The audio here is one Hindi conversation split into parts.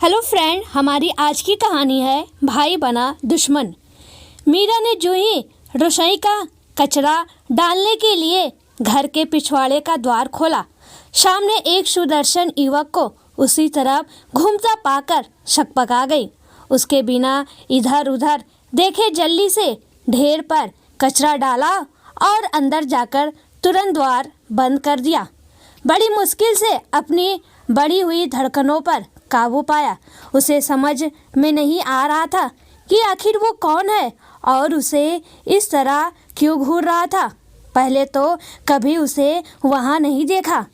हेलो फ्रेंड, हमारी आज की कहानी है भाई बना दुश्मन। मीरा ने जो ही रसोई का कचरा डालने के लिए घर के पिछवाड़े का द्वार खोला, सामने एक सुदर्शन युवक को उसी तरफ घूमता पाकर शकपका गई। उसके बिना इधर उधर देखे जल्दी से ढेर पर कचरा डाला और अंदर जाकर तुरंत द्वार बंद कर दिया। बड़ी मुश्किल से अपनी बढ़ी हुई धड़कनों पर काबू पाया। उसे समझ में नहीं आ रहा था कि आखिर वो कौन है और उसे इस तरह क्यों घूर रहा था। पहले तो कभी उसे वहाँ नहीं देखा।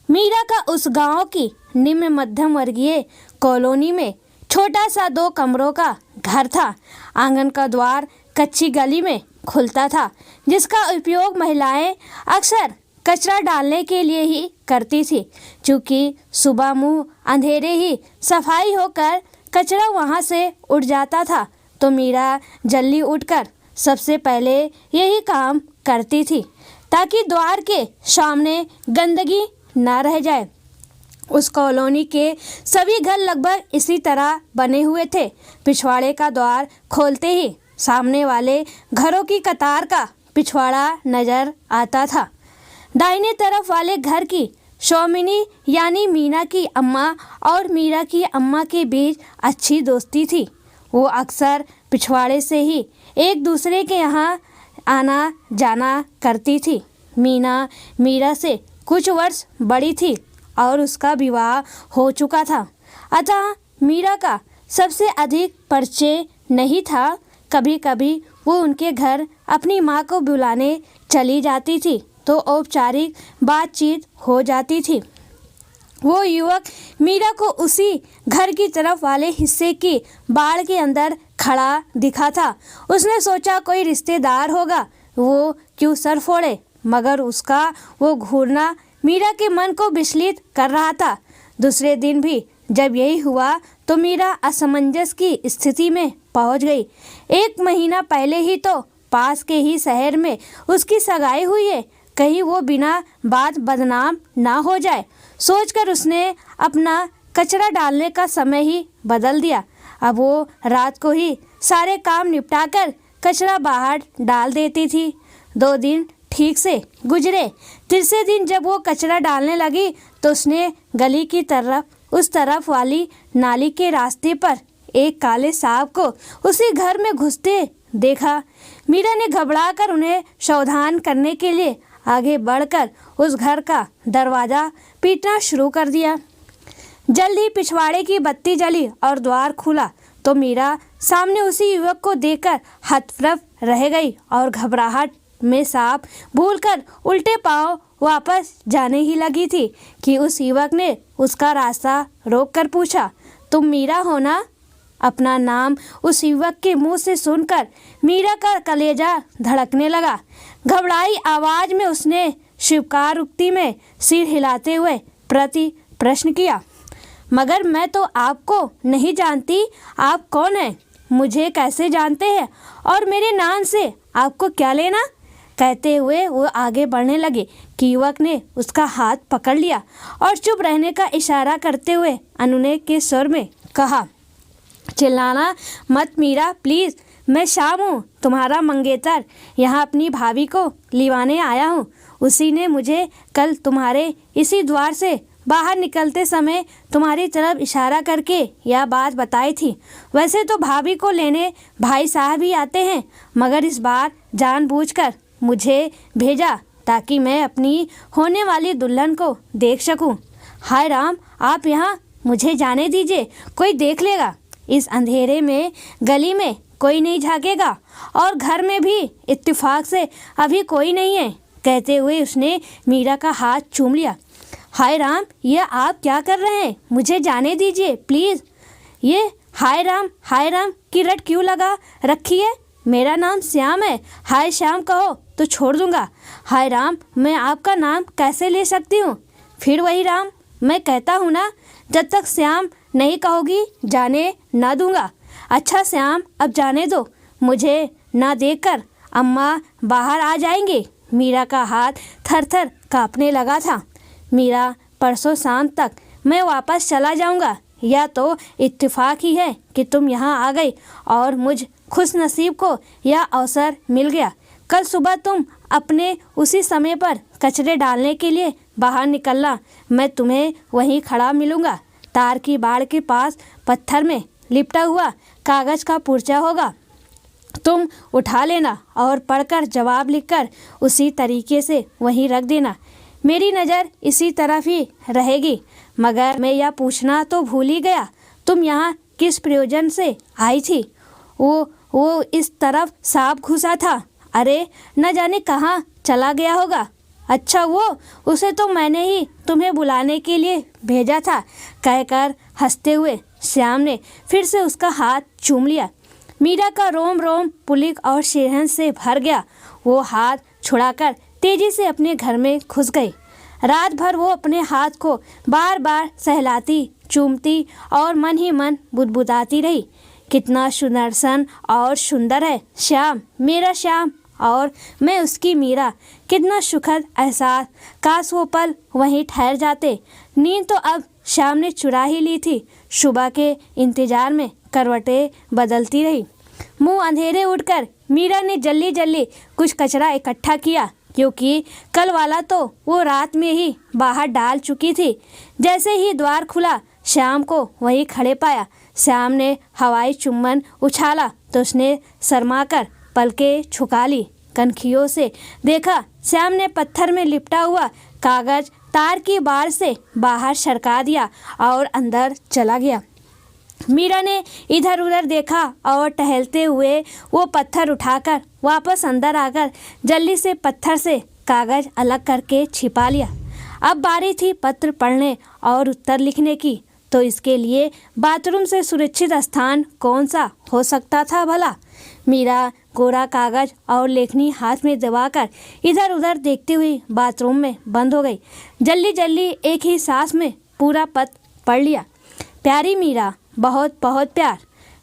मीरा का उस गांव की निम्न मध्यम वर्गीय कॉलोनी में छोटा सा 2 कमरों का घर था। आंगन का द्वार कच्ची गली में खुलता था, जिसका उपयोग महिलाएं अक्सर कचरा डालने के लिए ही करती थी। चूँकि सुबह मुँह अंधेरे ही सफाई होकर कचरा वहाँ से उठ जाता था, तो मीरा जल्दी उठकर सबसे पहले यही काम करती थी, ताकि द्वार के सामने गंदगी ना रह जाए। उस कॉलोनी के सभी घर लगभग इसी तरह बने हुए थे। पिछवाड़े का द्वार खोलते ही सामने वाले घरों की कतार का पिछवाड़ा नजर आता था। दाहिने तरफ वाले घर की शौमिनी यानी मीना की अम्मा और मीरा की अम्मा के बीच अच्छी दोस्ती थी। वो अक्सर पिछवाड़े से ही एक दूसरे के यहाँ आना जाना करती थी। मीरा से कुछ वर्ष बड़ी थी और उसका विवाह हो चुका था, अतः मीरा का सबसे अधिक परिचय नहीं था। कभी कभी वो उनके घर अपनी माँ को बुलाने चली जाती थी, तो औपचारिक बातचीत हो जाती थी। वो युवक मीरा को उसी घर की तरफ वाले हिस्से की बाड़ के अंदर खड़ा दिखा था। उसने सोचा कोई रिश्तेदार होगा, वो क्यों सर फोड़े, मगर उसका वो घूरना मीरा के मन को विचलित कर रहा था। दूसरे दिन भी जब यही हुआ तो मीरा असमंजस की स्थिति में पहुंच गई। 1 महीना पहले ही तो पास के ही शहर में उसकी सगाई हुई है, कहीं वो बिना बात बदनाम ना हो जाए, सोचकर उसने अपना कचरा डालने का समय ही बदल दिया। अब वो रात को ही सारे काम निपटाकर कचरा बाहर डाल देती थी। 2 दिन ठीक से गुजरे। तीसरे दिन जब वो कचरा डालने लगी तो उसने गली की तरफ उस तरफ वाली नाली के रास्ते पर एक काले सांप को उसी घर में घुसते देखा। मीरा ने घबराकर उन्हें सावधान करने के लिए आगे बढ़कर उस घर का दरवाज़ा पीटना शुरू कर दिया। जल्दी पिछवाड़े की बत्ती जली और द्वार खुला तो मीरा सामने उसी युवक को देखकर हतप्रभ रह गई और घबराहट में सांप भूलकर उल्टे पांव वापस जाने ही लगी थी कि उस युवक ने उसका रास्ता रोककर पूछा, तुम मीरा हो ना? अपना नाम उस युवक के मुंह से सुनकर मीरा का कलेजा धड़कने लगा। घबराई आवाज में उसने स्वीकार उक्ति में सिर हिलाते हुए प्रश्न किया, मगर मैं तो आपको नहीं जानती, आप कौन हैं? मुझे कैसे जानते हैं और मेरे नाम से आपको क्या लेना? कहते हुए वो आगे बढ़ने लगे कि युवक ने उसका हाथ पकड़ लिया और चुप रहने का इशारा करते हुए अनुनय के स्वर में कहा, चिल्लाना मत मीरा प्लीज़, मैं श्याम हूँ, तुम्हारा मंगेतर। यहाँ अपनी भाभी को लिवाने आया हूँ। उसी ने मुझे कल तुम्हारे इसी द्वार से बाहर निकलते समय तुम्हारी तरफ इशारा करके यह बात बताई थी। वैसे तो भाभी को लेने भाई साहब ही आते हैं, मगर इस बार जानबूझकर मुझे भेजा ताकि मैं अपनी होने वाली दुल्हन को देख सकूं। हाय राम, आप यहाँ, मुझे जाने दीजिए, कोई देख लेगा। इस अंधेरे में गली में कोई नहीं झांकेगा और घर में भी इत्तेफाक से अभी कोई नहीं है। कहते हुए उसने मीरा का हाथ चूम लिया। हाय राम, ये आप क्या कर रहे हैं? मुझे जाने दीजिए प्लीज़। ये हाय राम की रट क्यों लगा रखी है? मेरा नाम श्याम है, हाय श्याम कहो तो छोड़ दूंगा। हाय राम, मैं आपका नाम कैसे ले सकती हूँ? फिर वही राम, मैं कहता हूँ ना, जब तक श्याम नहीं कहोगी जाने ना दूंगा। अच्छा श्याम, अब जाने दो, मुझे ना देखकर अम्मा बाहर आ जाएंगे। मीरा का हाथ थर थर कांपने लगा था। मीरा, परसों शाम तक मैं वापस चला जाऊंगा, या तो इत्तेफाक ही है कि तुम यहाँ आ गई और मुझ खुश नसीब को यह अवसर मिल गया। कल सुबह तुम अपने उसी समय पर कचरे डालने के लिए बाहर निकलना, मैं तुम्हें वहीं खड़ा मिलूँगा। तार की बाड़ के पास पत्थर में लिपटा हुआ कागज़ का पुर्जा होगा, तुम उठा लेना और पढ़कर जवाब लिखकर उसी तरीके से वहीं रख देना। मेरी नज़र इसी तरफ ही रहेगी। मगर मैं यह पूछना तो भूल ही गया, तुम यहाँ किस प्रयोजन से आई थी? वो इस तरफ सांप घुसा था। अरे न जाने कहाँ चला गया होगा। अच्छा उसे तो मैंने ही तुम्हें बुलाने के लिए भेजा था, कहकर हंसते हुए श्याम ने फिर से उसका हाथ चूम लिया। मीरा का रोम रोम पुलिक और शिहरन से भर गया। वो हाथ छुड़ाकर तेजी से अपने घर में घुस गई। रात भर वो अपने हाथ को बार बार सहलाती, चूमती और मन ही मन बुदबुदाती रही। कितना सुदर्शन और सुंदर है श्याम, मेरा श्याम, और मैं उसकी मीरा। कितना सुखद एहसास। काश वो पल वहीं ठहर जाते। नींद तो अब श्याम ने चुरा ही ली थी। सुबह के इंतजार में करवटें बदलती रही। मुंह अंधेरे उठकर मीरा ने जल्दी जल्दी कुछ कचरा इकट्ठा किया, क्योंकि कल वाला तो वो रात में ही बाहर डाल चुकी थी। जैसे ही द्वार खुला श्याम को वहीं खड़े पाया। श्याम ने हवाई चुम्बन उछाला तो उसने शर्माकर पलकें झुका ली। कनखियों से देखा, श्याम ने पत्थर में लिपटा हुआ कागज तार की बाड़ से बाहर सरका दिया और अंदर चला गया। मीरा ने इधर उधर देखा और टहलते हुए वो पत्थर उठाकर वापस अंदर आकर जल्दी से पत्थर से कागज अलग करके छिपा लिया। अब बारी थी पत्र पढ़ने और उत्तर लिखने की, तो इसके लिए बाथरूम से सुरक्षित स्थान कौन सा हो सकता था भला? मीरा कोरा कागज और लेखनी हाथ में दबाकर इधर उधर देखती हुई बाथरूम में बंद हो गई। जल्दी जल्दी एक ही सांस में पूरा पत्र पढ़ लिया। प्यारी मीरा, बहुत बहुत प्यार।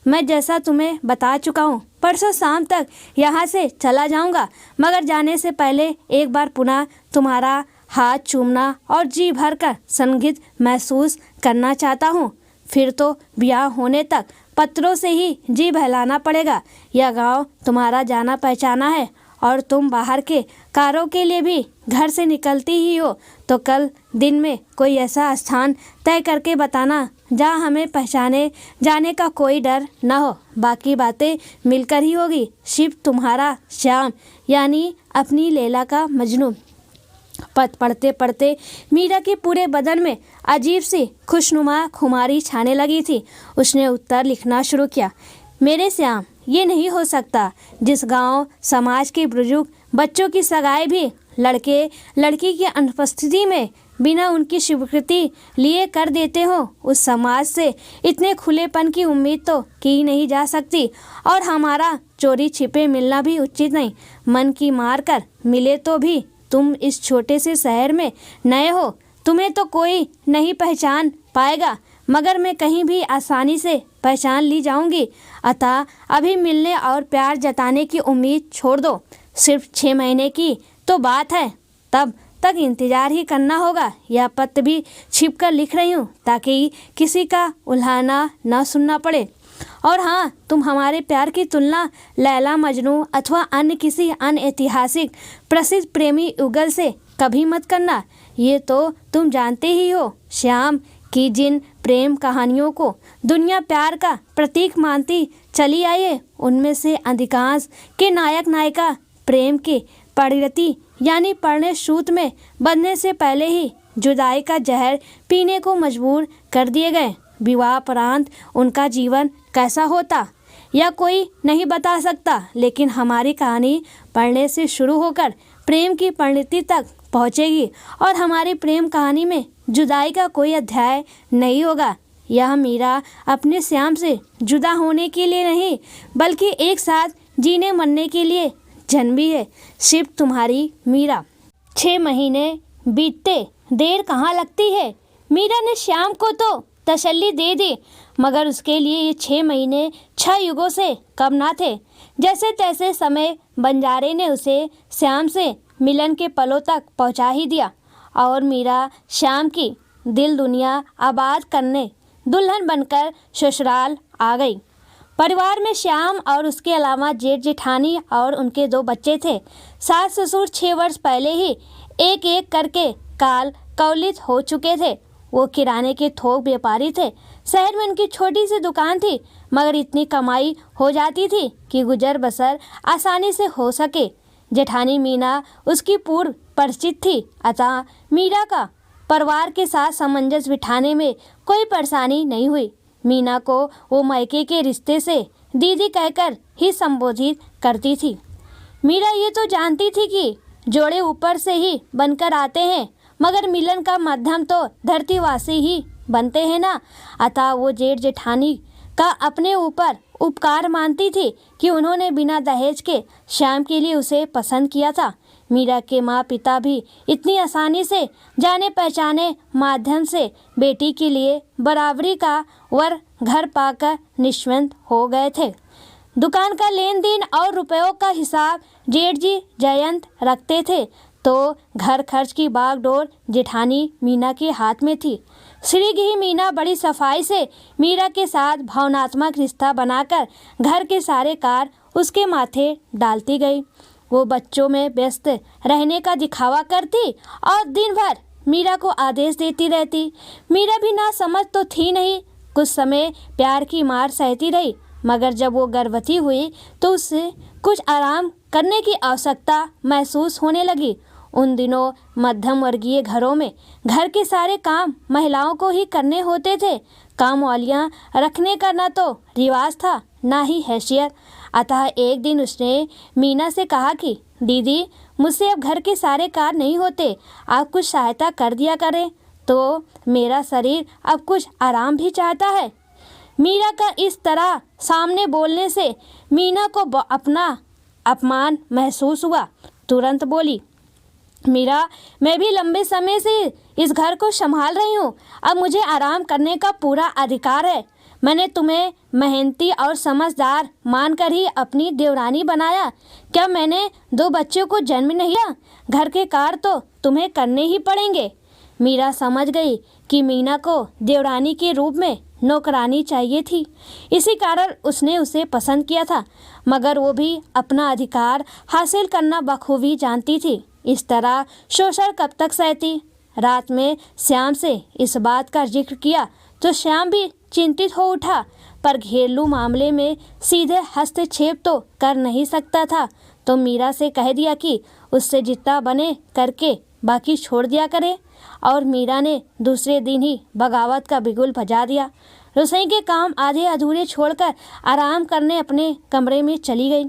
मैं जैसा तुम्हें बता चुका हूँ, परसों शाम तक यहाँ से चला जाऊँगा, मगर जाने से पहले एक बार पुनः तुम्हारा हाथ चूमना और जी भर कर संगीत महसूस करना चाहता हूँ। फिर तो ब्याह होने तक पत्रों से ही जी बहलाना पड़ेगा। यह गांव तुम्हारा जाना पहचाना है और तुम बाहर के कारों के लिए भी घर से निकलती ही हो, तो कल दिन में कोई ऐसा स्थान तय करके बताना जहाँ हमें पहचाने जाने का कोई डर न हो। बाकी बातें मिलकर ही होगी। शिव तुम्हारा श्याम, यानी अपनी लैला का मजनू। पत्र पढ़ते पढ़ते मीरा के पूरे बदन में अजीब सी खुशनुमा खुमारी छाने लगी थी। उसने उत्तर लिखना शुरू किया। मेरे श्याम, ये नहीं हो सकता। जिस गांव समाज के बुजुर्ग बच्चों की सगाई भी लड़के लड़की की अनुपस्थिति में बिना उनकी स्वीकृति लिए कर देते हो, उस समाज से इतने खुलेपन की उम्मीद तो की नहीं जा सकती। और हमारा चोरी छिपे मिलना भी उचित नहीं। मन की मार कर मिले तो भी तुम इस छोटे से शहर में नए हो, तुम्हें तो कोई नहीं पहचान पाएगा, मगर मैं कहीं भी आसानी से पहचान ली जाऊंगी। अतः अभी मिलने और प्यार जताने की उम्मीद छोड़ दो। सिर्फ 6 महीने की तो बात है, तब तक इंतजार ही करना होगा। यह पत्र भी छिप कर लिख रही हूँ ताकि किसी का उल्हाना न सुनना पड़े। और हाँ, तुम हमारे प्यार की तुलना लैला मजनू अथवा अन्य किसी अनऐतिहासिक प्रसिद्ध प्रेमी युगल से कभी मत करना। ये तो तुम जानते ही हो श्याम कि जिन प्रेम कहानियों को दुनिया प्यार का प्रतीक मानती चली आई है, उनमें से अधिकांश के नायक नायिका प्रेम के परिणति यानी पढ़ने सूत में बंधने से पहले ही जुदाई का जहर पीने को मजबूर कर दिए गए। विवाहोपरांत उनका जीवन कैसा होता यह कोई नहीं बता सकता, लेकिन हमारी कहानी पढ़ने से शुरू होकर प्रेम की परिणति तक पहुंचेगी और हमारी प्रेम कहानी में जुदाई का कोई अध्याय नहीं होगा। यह मीरा अपने श्याम से जुदा होने के लिए नहीं, बल्कि एक साथ जीने मरने के लिए जन्मी है। सिर्फ तुम्हारी मीरा। 6 महीने बीतते देर कहाँ लगती है। मीरा ने श्याम को तो तसल्ली दे दी, मगर उसके लिए ये 6 महीने 6 युगों से कम ना थे। जैसे तैसे समय बंजारे ने उसे श्याम से मिलन के पलों तक पहुंचा ही दिया और मीरा श्याम की दिल दुनिया आबाद करने दुल्हन बनकर ससुराल आ गई। परिवार में श्याम और उसके अलावा जेठ जेठानी और उनके 2 बच्चे थे। सास ससुर 6 वर्ष पहले ही एक एक करके काल कवलित हो चुके थे। वो किराने के थोक व्यापारी थे। शहर में उनकी छोटी सी दुकान थी, मगर इतनी कमाई हो जाती थी कि गुजर बसर आसानी से हो सके। जेठानी मीना उसकी पूर्व परिचित थी, अतः मीरा का परिवार के साथ सामंजस्य बिठाने में कोई परेशानी नहीं हुई। मीना को वो मायके के रिश्ते से दीदी कहकर ही संबोधित करती थी। मीरा ये तो जानती थी कि जोड़े ऊपर से ही बनकर आते हैं, मगर मिलन का माध्यम तो धरतीवासी ही बनते हैं ना। अतः वो जेठ जेठानी का अपने ऊपर उपकार मानती थी कि उन्होंने बिना दहेज के श्याम के लिए उसे पसंद किया था। मीरा के माँ पिता भी इतनी आसानी से जाने पहचाने माध्यम से बेटी के लिए बराबरी का वर घर पाकर निश्चिंत हो गए थे। दुकान का लेन देन और रुपयों का हिसाब जेठ जी जयंत रखते थे, तो घर खर्च की बागडोर जेठानी मीना के हाथ में थी। श्रीग ही मीना बड़ी सफाई से मीरा के साथ भावनात्मक रिश्ता बनाकर घर के सारे कार्य उसके माथे डालती गई। वो बच्चों में व्यस्त रहने का दिखावा करती और दिन भर मीरा को आदेश देती रहती। मीरा भी ना समझ तो थी नहीं, कुछ समय प्यार की मार सहती रही, मगर जब वो गर्भवती हुई तो उससे कुछ आराम करने की आवश्यकता महसूस होने लगी। उन दिनों मध्यम वर्गीय घरों में घर के सारे काम महिलाओं को ही करने होते थे। काम वालियाँ रखने का ना तो रिवाज था, ना ही हैसियत। अतः एक दिन उसने मीना से कहा कि दीदी, मुझसे अब घर के सारे कार्य नहीं होते, आप कुछ सहायता कर दिया करें, तो मेरा शरीर अब कुछ आराम भी चाहता है। मीरा का इस तरह सामने बोलने से मीना को अपना अपमान महसूस हुआ। तुरंत बोली, मीरा, मैं भी लंबे समय से इस घर को संभाल रही हूँ, अब मुझे आराम करने का पूरा अधिकार है। मैंने तुम्हें मेहनती और समझदार मानकर ही अपनी देवरानी बनाया। क्या मैंने 2 बच्चों को जन्म नहीं दिया? घर के कार्य तो तुम्हें करने ही पड़ेंगे। मीरा समझ गई कि मीना को देवरानी के रूप में नौकरानी चाहिए थी, इसी कारण उसने उसे पसंद किया था, मगर वो भी अपना अधिकार हासिल करना बखूबी जानती थी। इस तरह शोषण कब तक सहती? रात में श्याम से इस बात का जिक्र किया तो श्याम भी चिंतित हो उठा, पर घरेलू मामले में सीधे हस्तक्षेप तो कर नहीं सकता था, तो मीरा से कह दिया कि उससे जितना बने करके बाकी छोड़ दिया करे। और मीरा ने दूसरे दिन ही बगावत का बिगुल बजा दिया। रसोई के काम आधे अधूरे छोड़कर आराम करने अपने कमरे में चली गई।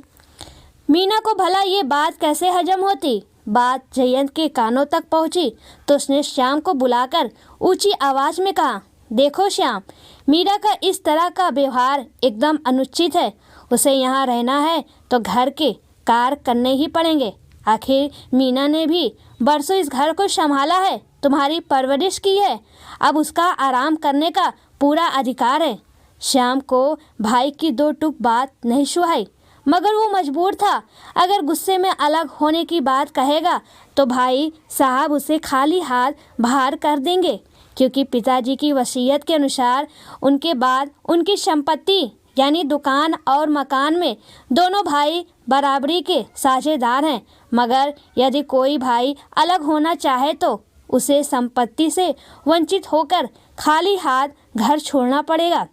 मीना को भला ये बात कैसे हजम होती? बात जयंत के कानों तक पहुंची तो उसने श्याम को बुलाकर ऊंची आवाज में कहा, देखो श्याम, मीरा का इस तरह का व्यवहार एकदम अनुचित है। उसे यहाँ रहना है तो घर के कार्य करने ही पड़ेंगे। आखिर मीना ने भी बरसों इस घर को संभाला है, तुम्हारी परवरिश की है, अब उसका आराम करने का पूरा अधिकार है। श्याम को भाई की 2 टूक बात नहीं सुहाई, मगर वो मजबूर था। अगर गुस्से में अलग होने की बात कहेगा तो भाई साहब उसे खाली हाथ बाहर कर देंगे, क्योंकि पिताजी की वसीयत के अनुसार उनके बाद उनकी संपत्ति यानी दुकान और मकान में दोनों भाई बराबरी के साझेदार हैं। मगर यदि कोई भाई अलग होना चाहे तो उसे संपत्ति से वंचित होकर खाली हाथ घर छोड़ना पड़ेगा।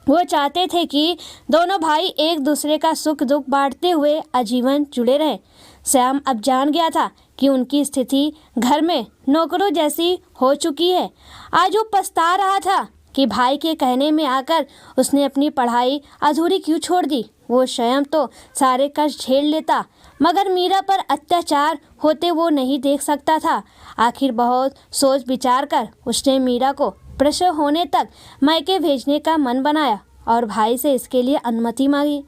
वो चाहते थे कि दोनों भाई एक दूसरे का सुख दुख बांटते हुए आजीवन जुड़े रहें। श्याम अब जान गया था कि उनकी स्थिति घर में नौकरों जैसी हो चुकी है। आज वो पछता रहा था कि भाई के कहने में आकर उसने अपनी पढ़ाई अधूरी क्यों छोड़ दी। वो स्वयं तो सारे कष्ट झेल लेता, मगर मीरा पर अत्याचार होते वो नहीं देख सकता था। आखिर बहुत सोच विचार कर उसने मीरा को प्रसव होने तक मायके भेजने का मन बनाया और भाई से इसके लिए अनुमति मांगी।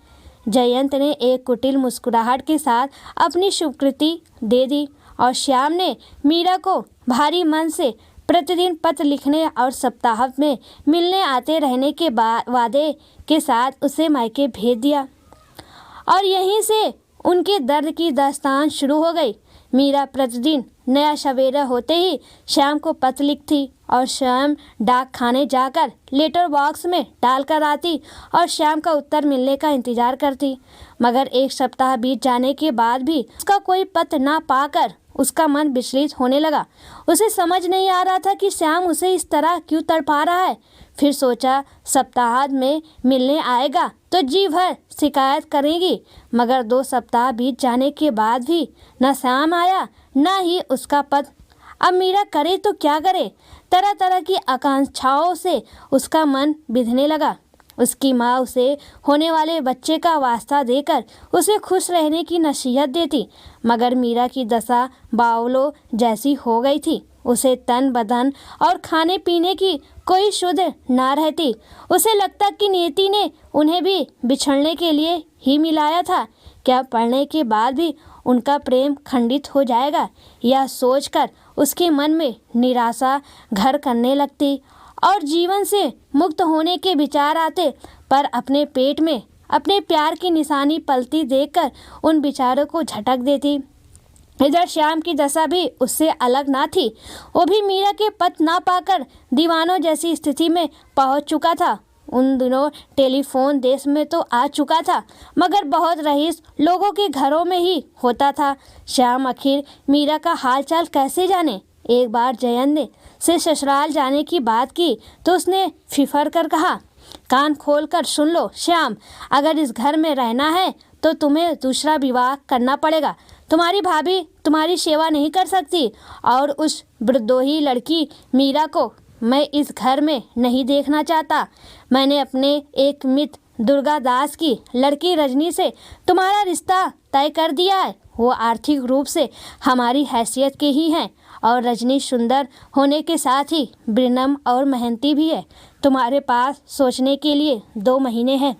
जयंत ने एक कुटिल मुस्कुराहट के साथ अपनी स्वीकृति दे दी और श्याम ने मीरा को भारी मन से प्रतिदिन पत्र लिखने और सप्ताह में मिलने आते रहने के वादे के साथ उसे मायके भेज दिया। और यहीं से उनके दर्द की दास्तान शुरू हो गई। मीरा प्रतिदिन नया सवेरा होते ही श्याम को पत्र लिखती और स्वयं डाक खाने जाकर लेटर बॉक्स में डाल कर आती और श्याम का उत्तर मिलने का इंतजार करती। मगर एक सप्ताह बीत जाने के बाद भी उसका कोई पत्र ना पाकर उसका मन विचलित होने लगा। उसे समझ नहीं आ रहा था कि श्याम उसे इस तरह क्यों तड़पा रहा है। फिर सोचा सप्ताहांत में मिलने आएगा तो जी भर शिकायत करेगी। मगर 2 सप्ताह बीत जाने के बाद भी न श्याम आया न ही उसका पत्र। अब मीरा करे तो क्या करे। तरह तरह की आकांक्षाओं से उसका मन बिधने लगा। उसकी माँ उसे होने वाले बच्चे का वास्ता देकर उसे खुश रहने की नसीहत देती, मगर मीरा की दशा बावलों जैसी हो गई थी। उसे तन बदन और खाने पीने की कोई शुद्ध ना रहती। उसे लगता कि नियति ने उन्हें भी बिछड़ने के लिए ही मिलाया था। क्या पढ़ने के बाद भी उनका प्रेम खंडित हो जाएगा, यह सोचकर उसके मन में निराशा घर करने लगती और जीवन से मुक्त होने के विचार आते। पर अपने पेट में अपने प्यार की निशानी पलती देखकर उन विचारों को झटक देती। इधर श्याम की दशा भी उससे अलग ना थी। वो भी मीरा के पत्र ना पाकर दीवानों जैसी स्थिति में पहुंच चुका था। उन दिनों टेलीफोन देश में तो आ चुका था, मगर बहुत रईस लोगों के घरों में ही होता था। श्याम आखिर मीरा का हालचाल कैसे जाने। एक बार जयंत ने से ससुराल जाने की बात की तो उसने फिफर कर कहा, कान खोल कर सुन लो श्याम, अगर इस घर में रहना है तो तुम्हें दूसरा विवाह करना पड़ेगा। तुम्हारी भाभी तुम्हारी सेवा नहीं कर सकती और उस वृद्धोही लड़की मीरा को मैं इस घर में नहीं देखना चाहता। मैंने अपने एक मित्र दुर्गा दास की लड़की रजनी से तुम्हारा रिश्ता तय कर दिया है। वो आर्थिक रूप से हमारी हैसियत के ही हैं और रजनी सुंदर होने के साथ ही विनम्र और मेहनती भी है। तुम्हारे पास सोचने के लिए 2 महीने हैं।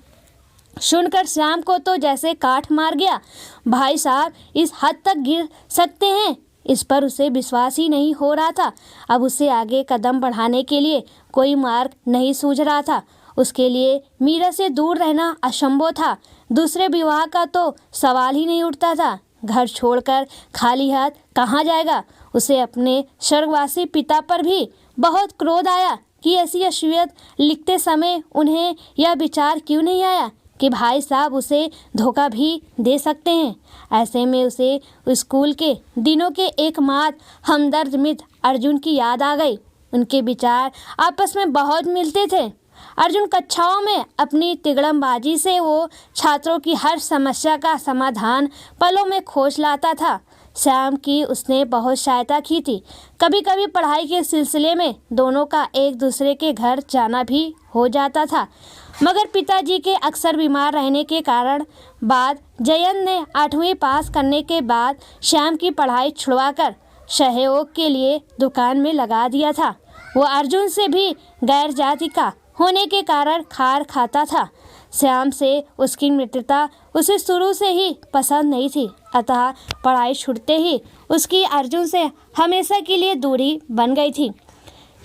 सुनकर श्याम को तो जैसे काठ मार गया। भाई साहब इस हद तक गिर सकते हैं, इस पर उसे विश्वास ही नहीं हो रहा था। अब उसे आगे कदम बढ़ाने के लिए कोई मार्ग नहीं सूझ रहा था। उसके लिए मीरा से दूर रहना असंभव था। दूसरे विवाह का तो सवाल ही नहीं उठता था। घर छोड़कर खाली हाथ कहाँ जाएगा। उसे अपने स्वर्गवासी पिता पर भी बहुत क्रोध आया कि ऐसी वसीयत लिखते समय उन्हें यह विचार क्यों नहीं आया कि भाई साहब उसे धोखा भी दे सकते हैं। ऐसे में उसे स्कूल के दिनों के एकमात्र हमदर्द मित्र अर्जुन की याद आ गई। उनके विचार आपस में बहुत मिलते थे। अर्जुन कक्षाओं में अपनी तिगड़मबाजी से वो छात्रों की हर समस्या का समाधान पलों में खोज लाता था। श्याम की उसने बहुत सहायता की थी। कभी कभी पढ़ाई के सिलसिले में दोनों का एक दूसरे के घर जाना भी हो जाता था। मगर पिताजी के अक्सर बीमार रहने के कारण बाद जयंत ने 8वीं पास करने के बाद श्याम की पढ़ाई छुड़वाकर सहयोग के लिए दुकान में लगा दिया था। वो अर्जुन से भी गैर जाति का होने के कारण खार खाता था। श्याम से उसकी मित्रता उसे शुरू से ही पसंद नहीं थी, अतः पढ़ाई छूटते ही उसकी अर्जुन से हमेशा के लिए दूरी बन गई थी।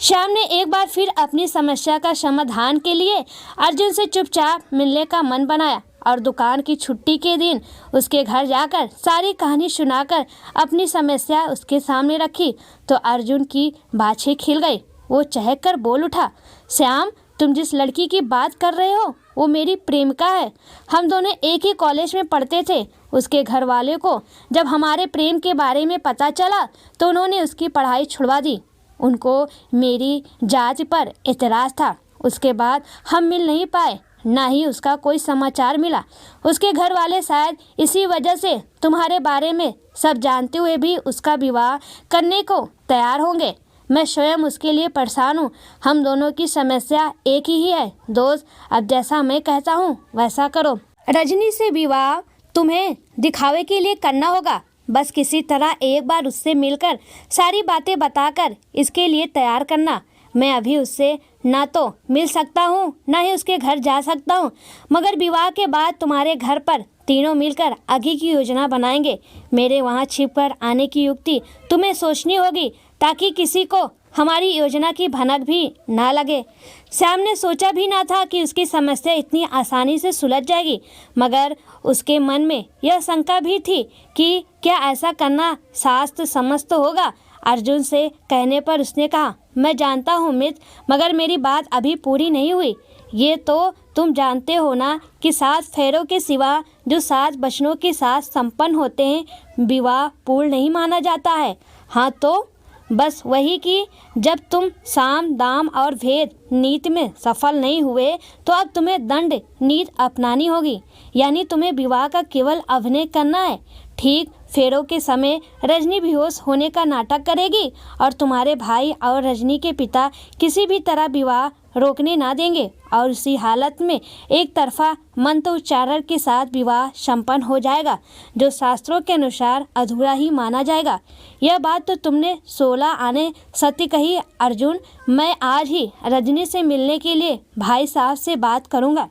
श्याम ने एक बार फिर अपनी समस्या का समाधान के लिए अर्जुन से चुपचाप मिलने का मन बनाया और दुकान की छुट्टी के दिन उसके घर जाकर सारी कहानी सुनाकर अपनी समस्या उसके सामने रखी तो अर्जुन की बाछें खिल गई। वो चहक कर बोल उठा, श्याम तुम जिस लड़की की बात कर रहे हो वो मेरी प्रेमिका है। हम दोनों एक ही कॉलेज में पढ़ते थे। उसके घर वाले को जब हमारे प्रेम के बारे में पता चला तो उन्होंने उसकी पढ़ाई छुड़वा दी। उनको मेरी जाति पर एतराज़ था। उसके बाद हम मिल नहीं पाए, ना ही उसका कोई समाचार मिला। उसके घर वाले शायद इसी वजह से तुम्हारे बारे में सब जानते हुए भी उसका विवाह करने को तैयार होंगे। मैं स्वयं उसके लिए परेशान हूँ। हम दोनों की समस्या एक ही है दोस्त। अब जैसा मैं कहता हूँ वैसा करो। रजनी से विवाह तुम्हें दिखावे के लिए करना होगा। बस किसी तरह एक बार उससे मिलकर सारी बातें बताकर इसके लिए तैयार करना। मैं अभी उससे ना तो मिल सकता हूँ ना ही उसके घर जा सकता हूँ, मगर विवाह के बाद तुम्हारे घर पर तीनों मिलकर आगे की योजना बनाएंगे। मेरे वहाँ छिपकर आने की युक्ति तुम्हें सोचनी होगी ताकि किसी को हमारी योजना की भनक भी ना लगे। श्याम ने सोचा भी ना था कि उसकी समस्या इतनी आसानी से सुलझ जाएगी, मगर उसके मन में यह शंका भी थी कि क्या ऐसा करना शास्त्र सम्मत होगा। अर्जुन से कहने पर उसने कहा, मैं जानता हूँ मित्र, मगर मेरी बात अभी पूरी नहीं हुई। ये तो तुम जानते हो ना कि 7 फेरों के सिवा जो 7 वचनों के साथ संपन्न होते हैं, विवाह पूर्ण नहीं माना जाता है। हाँ तो बस वही कि जब तुम साम दाम और भेद नीति में सफल नहीं हुए तो अब तुम्हें दंड नीति अपनानी होगी, यानी तुम्हें विवाह का केवल अभिनय करना है। ठीक फेरों के समय रजनी बेहोश होने का नाटक करेगी और तुम्हारे भाई और रजनी के पिता किसी भी तरह विवाह रोकने ना देंगे और उसी हालत में एक तरफा मंत्र उच्चारण के साथ विवाह संपन्न हो जाएगा, जो शास्त्रों के अनुसार अधूरा ही माना जाएगा। यह बात तो तुमने 16 आने सत्य कही अर्जुन। मैं आज ही रजनी से मिलने के लिए भाई साहब से बात करूँगा।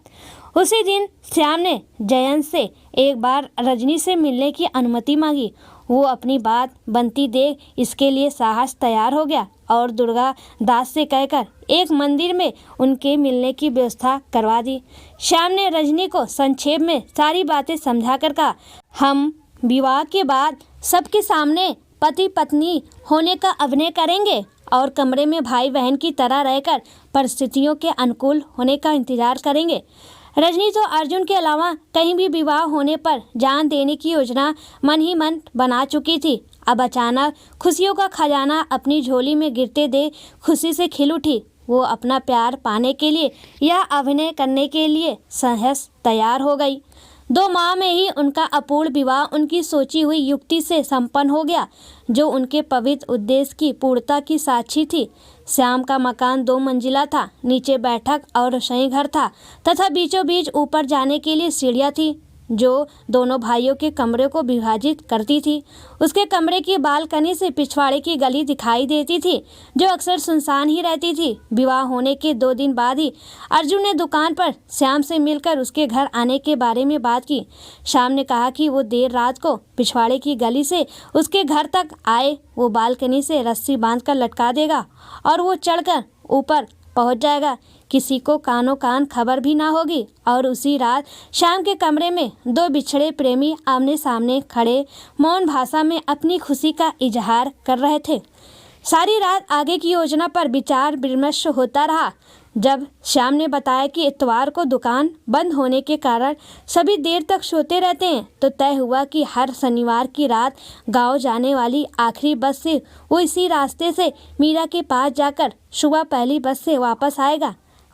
उसी दिन श्याम ने जयंत से एक बार रजनी से मिलने की अनुमति मांगी। वो अपनी बात बनती देख इसके लिए साहस तैयार हो गया और दुर्गा दास से कहकर एक मंदिर में उनके मिलने की व्यवस्था करवा दी। श्याम ने रजनी को संक्षेप में सारी बातें समझाकर कहा, हम विवाह के बाद सबके सामने पति पत्नी होने का अभिनय करेंगे और कमरे में भाई बहन की तरह रहकर परिस्थितियों के अनुकूल होने का इंतजार करेंगे। रजनी तो अर्जुन के अलावा कहीं भी विवाह होने पर जान देने की योजना मन ही मन बना चुकी थी। अब अचानक खुशियों का खजाना अपनी झोली में गिरते देख खुशी से खिल उठी। वो अपना प्यार पाने के लिए या अभिनय करने के लिए सहज तैयार हो गई। 2 माह में ही उनका अपूर्ण विवाह उनकी सोची हुई युक्ति से संपन्न हो गया, जो उनके पवित्र उद्देश्य की पूर्णता की साक्षी थी। श्याम का मकान 2 मंजिला था। नीचे बैठक और रसोई घर था तथा बीचों बीच ऊपर जाने के लिए सीढ़ियाँ थी, जो दोनों भाइयों के कमरे को विभाजित करती थी। उसके कमरे की बालकनी से पिछवाड़े की गली दिखाई देती थी, जो अक्सर सुनसान ही रहती थी। विवाह होने के 2 दिन बाद ही अर्जुन ने दुकान पर श्याम से मिलकर उसके घर आने के बारे में बात की। श्याम ने कहा कि वो देर रात को पिछवाड़े की गली से उसके घर तक आए। वो बालकनी से रस्सी बांधकर लटका देगा और वो चढ़कर ऊपर पहुंच जाएगा। किसी को कानो कान खबर भी ना होगी। और उसी रात शाम के कमरे में 2 बिछड़े प्रेमी आमने सामने खड़े मौन भाषा में अपनी खुशी का इजहार कर रहे थे। सारी रात आगे की योजना पर विचार विमर्श होता रहा। जब श्याम ने बताया कि इतवार को दुकान बंद होने के कारण सभी देर तक सोते रहते हैं, तो तय हुआ कि हर शनिवार की रात गांव जाने वाली आखिरी बस से वो इसी रास्ते से मीरा के पास जाकर सुबह पहली बस से वापस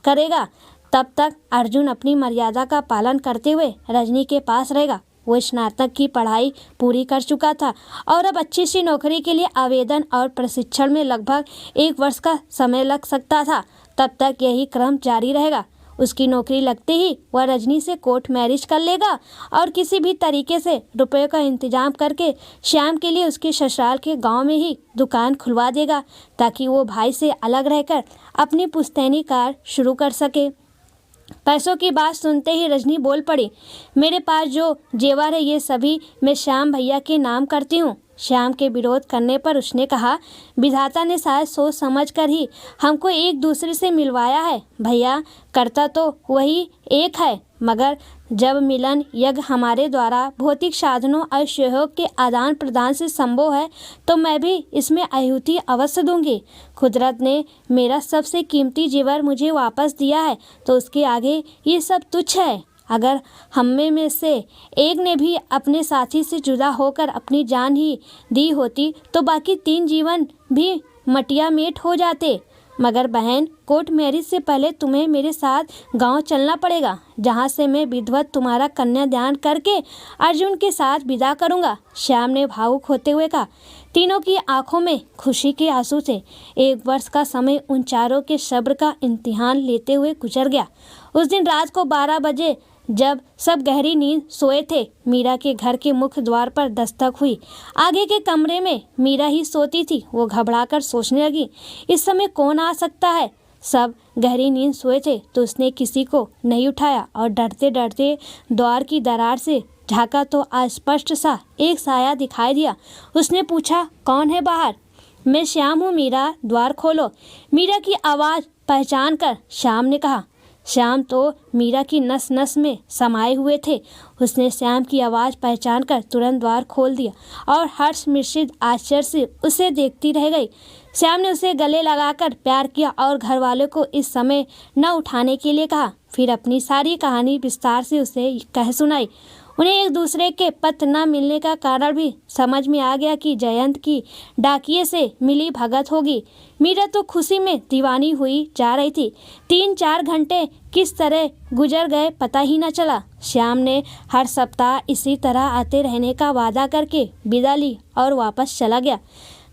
करेगा। तब तक अर्जुन अपनी मर्यादा का पालन करते हुए रजनी के पास रहेगा। वो स्नातक की पढ़ाई पूरी कर चुका था और अब अच्छी सी नौकरी के लिए आवेदन और प्रशिक्षण में लगभग 1 वर्ष का समय लग सकता था। तब तक यही क्रम जारी रहेगा। उसकी नौकरी लगते ही वह रजनी से कोर्ट मैरिज कर लेगा और किसी भी तरीके से रुपये का इंतजाम करके श्याम के लिए उसके ससुराल के गांव में ही दुकान खुलवा देगा, ताकि वो भाई से अलग रहकर अपनी पुश्तैनी कार शुरू कर सके। पैसों की बात सुनते ही रजनी बोल पड़ी, मेरे पास जो जेवर है ये सभी मैं श्याम भैया के नाम करती हूँ। श्याम के विरोध करने पर उसने कहा, विधाता ने शायद सोच समझ कर ही हमको एक दूसरे से मिलवाया है भैया। करता तो वही एक है, मगर जब मिलन यज्ञ हमारे द्वारा भौतिक साधनों और सहयोग के आदान प्रदान से संभव है, तो मैं भी इसमें आहुति अवश्य दूंगी। कुदरत ने मेरा सबसे कीमती जेवर मुझे वापस दिया है, तो उसके आगे ये सब तुच्छ है। अगर हम में से एक ने भी अपने साथी से जुदा होकर अपनी जान ही दी होती, तो बाकी 3 जीवन भी मटिया मेट हो जाते। मगर बहन, कोर्ट मैरिज से पहले तुम्हें मेरे साथ गांव चलना पड़ेगा, जहां से मैं विधिवत तुम्हारा कन्यादान करके अर्जुन के साथ विदा करूंगा। श्याम ने भावुक होते हुए कहा। तीनों की आंखों में खुशी के आंसू थे। 1 वर्ष का समय उन चारों के सब्र का इम्तिहान लेते हुए गुजर गया। उस दिन रात को 12 बजे जब सब गहरी नींद सोए थे, मीरा के घर के मुख्य द्वार पर दस्तक हुई। आगे के कमरे में मीरा ही सोती थी। वो घबराकर सोचने लगी, इस समय कौन आ सकता है। सब गहरी नींद सोए थे, तो उसने किसी को नहीं उठाया और डरते डरते द्वार की दरार से झाँका तो अस्पष्ट सा एक साया दिखाई दिया। उसने पूछा, कौन है बाहर? मैं श्याम हूँ मीरा, द्वार खोलो। मीरा की आवाज़ पहचान कर श्याम ने कहा, श्याम तो मीरा की नस नस में समाये हुए थे। उसने श्याम की आवाज़ पहचान कर तुरंत द्वार खोल दिया और हर्ष मिश्रित आश्चर्य से उसे देखती रह गई। श्याम ने उसे गले लगाकर प्यार किया और घर वालों को इस समय न उठाने के लिए कहा। फिर अपनी सारी कहानी विस्तार से उसे कह सुनाई। उन्हें एक दूसरे के पत्र न मिलने का कारण भी समझ में आ गया कि जयंत की डाकिये से मिली भगत होगी। मीरा तो खुशी में दीवानी हुई जा रही थी। 3-4 घंटे किस तरह गुजर गए पता ही न चला। श्याम ने हर सप्ताह इसी तरह आते रहने का वादा करके विदा ली और वापस चला गया।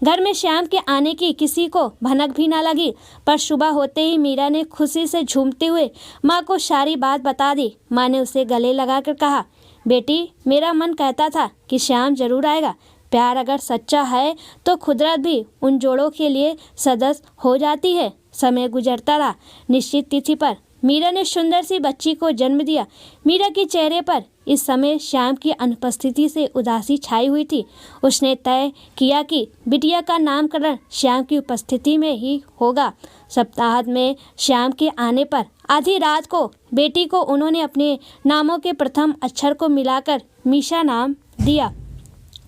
घर में श्याम के आने की किसी को भनक भी न लगी, पर सुबह होते ही मीरा ने खुशी से झूमते हुए माँ को सारी बात बता दी। माँ ने उसे गले लगाकर कहा, बेटी, मेरा मन कहता था कि श्याम जरूर आएगा। प्यार अगर सच्चा है तो कुदरत भी उन जोड़ों के लिए सदस्य हो जाती है। समय गुजरता रहा। निश्चित तिथि पर मीरा ने सुंदर सी बच्ची को जन्म दिया। मीरा के चेहरे पर इस समय श्याम की अनुपस्थिति से उदासी छाई हुई थी। उसने तय किया कि बिटिया का नामकरण श्याम की उपस्थिति में ही होगा। सप्ताहांत में श्याम के आने पर आधी रात को बेटी को उन्होंने अपने नामों के प्रथम अक्षर को मिलाकर मीशा नाम दिया।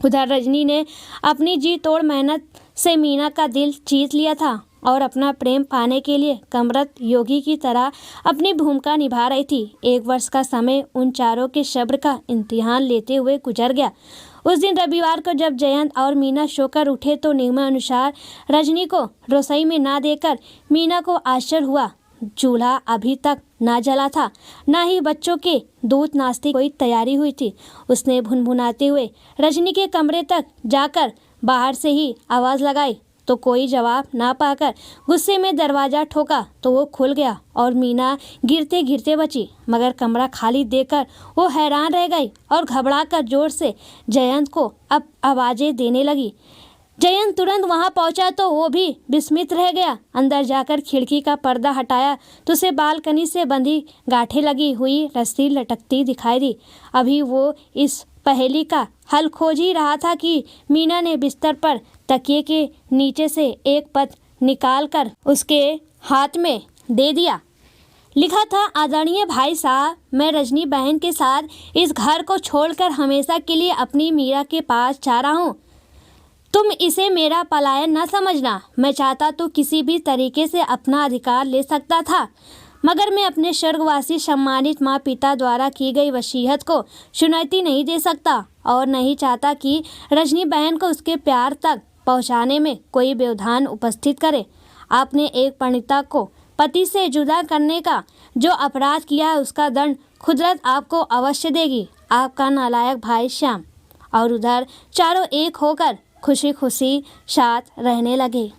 उधर रजनी ने अपनी जी तोड़ मेहनत से मीना का दिल जीत लिया था और अपना प्रेम पाने के लिए कमरत योगी की तरह अपनी भूमिका निभा रही थी। 1 वर्ष का समय उन चारों के सब्र का इम्तिहान लेते हुए गुजर गया। उस दिन रविवार को जब जयंत और मीना सोकर उठे तो नियमानुसार रजनी को रसोई में ना देकर मीना को आश्चर्य हुआ। चूल्हा अभी तक ना जला था, ना ही बच्चों के दूध नाश्ते की कोई तैयारी हुई थी। उसने भुनभुनाते हुए रजनी के कमरे तक जाकर बाहर से ही आवाज़ लगाई तो कोई जवाब ना पाकर गुस्से में दरवाज़ा ठोका तो वो खुल गया और मीना गिरते गिरते बची। मगर कमरा खाली देखकर वो हैरान रह गई और घबराकर जोर से जयंत को अब आवाज़ें देने लगी। जयंत तुरंत वहां पहुंचा तो वो भी विस्मित रह गया। अंदर जाकर खिड़की का पर्दा हटाया तो उसे बालकनी से बंधी गांठें लगी हुई रस्सी लटकती दिखाई दी। अभी वो इस पहेली का हल खोज ही रहा था कि मीना ने बिस्तर पर तकिए के नीचे से एक पत्र निकालकर उसके हाथ में दे दिया। लिखा था, आदरणीय भाई साहब, मैं रजनी बहन के साथ इस घर को छोड़कर हमेशा के लिए अपनी मीरा के पास जा रहा हूँ। तुम इसे मेरा पलायन न समझना। मैं चाहता तो किसी भी तरीके से अपना अधिकार ले सकता था, मगर मैं अपने स्वर्गवासी सम्मानित माँ पिता द्वारा की गई वसीयत को चुनौती नहीं दे सकता और नहीं चाहता कि रजनी बहन को उसके प्यार तक पहुँचाने में कोई व्यवधान उपस्थित करे। आपने एक परिणीता को पति से जुदा करने का जो अपराध किया है उसका दंड कुदरत आपको अवश्य देगी। आपका नालायक भाई श्याम। और उधर चारों एक होकर खुशी खुशी साथ रहने लगे।